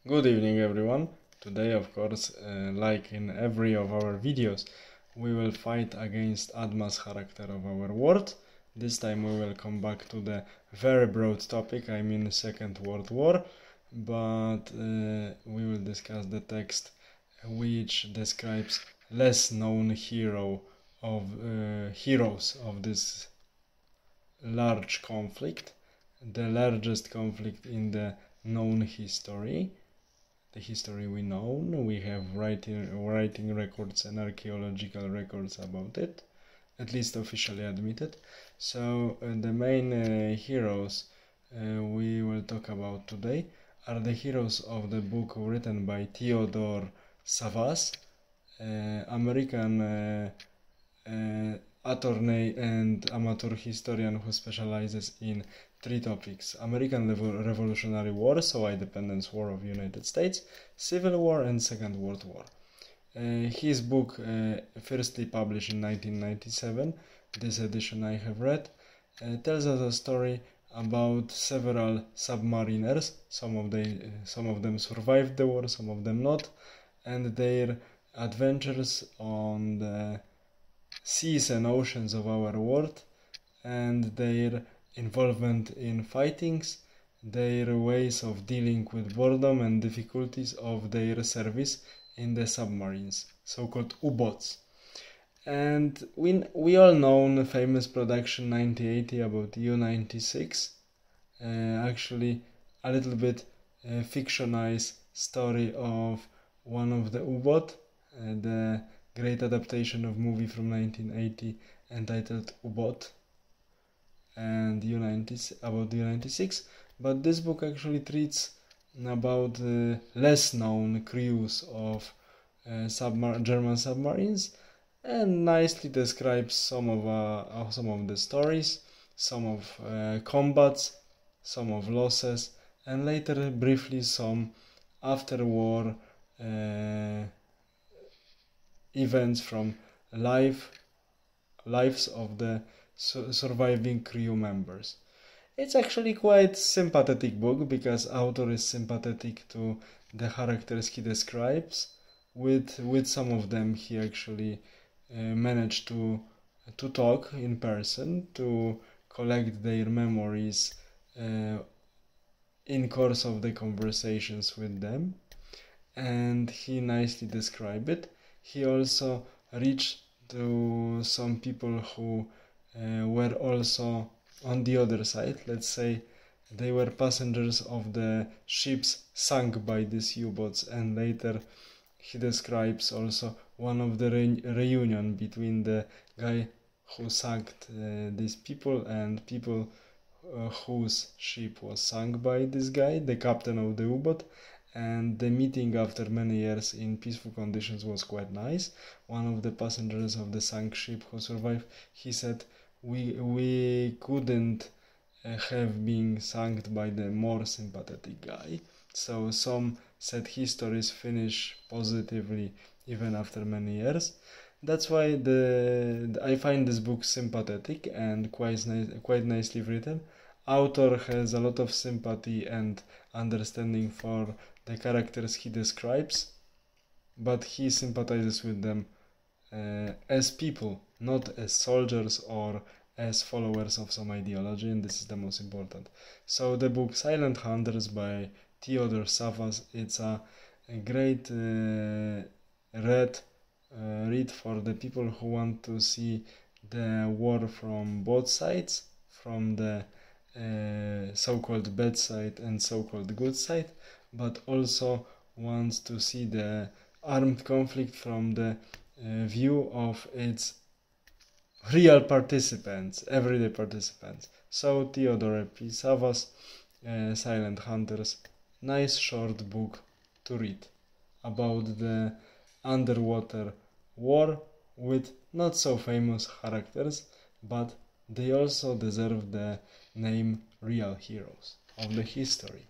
Good evening everyone. Today, of course, like in every of our videos, we will fight against Adma's character of our world. This time we will come back to the very broad topic, I mean Second World War, but we will discuss the text which describes less known heroes of this large conflict, the largest conflict in the known history. The history we know, we have writing records and archaeological records about it, at least officially admitted. So the main heroes we will talk about today are the heroes of the book written by Theodore Savas, American attorney and amateur historian who specializes in three topics: American Revolutionary War, so Independence War of United States, Civil War, and Second World War. His book, firstly published in 1997, this edition I have read, tells us a story about several submariners. Some of them survived the war, some of them not, and their adventures on the seas and oceans of our world, and their involvement in fightings, their ways of dealing with boredom and difficulties of their service in the submarines, so-called U-boats. And we all know the famous production 1980 about U-96, actually a little bit fictionized story of one of the U-boat, the great adaptation of movie from 1980 entitled U-boat, and about U-96, but this book actually treats about less known crews of German submarines and nicely describes some of the stories, some of combats, some of losses, and later briefly some after-war events from lives of the surviving crew members. It's actually quite sympathetic book because author is sympathetic to the characters he describes. With some of them he actually managed to talk in person, to collect their memories in course of the conversations with them, and he nicely described it. He also reached to some people who were also on the other side. Let's say they were passengers of the ships sunk by these U-boats, and later he describes also one of the reunion between the guy who sank these people and people whose ship was sunk by this guy, the captain of the U-boat. And the meeting after many years in peaceful conditions was quite nice. One of the passengers of the sunk ship who survived, he said, we couldn't have been sunk by the more sympathetic guy. So some said histories finish positively even after many years. That's why I find this book sympathetic and quite nicely written. Author has a lot of sympathy and understanding for the characters he describes, but he sympathizes with them as people, not as soldiers or as followers of some ideology, and this is the most important. So the book Silent Hunters by Theodore Savas, it's a great read for the people who want to see the war from both sides, from the so-called bad side and so-called good side, but also wants to see the armed conflict from the view of its real participants, everyday participants. So Theodore P. Savas, Silent Hunters, nice short book to read about the underwater war with not so famous characters, but they also deserve the name real heroes of the history.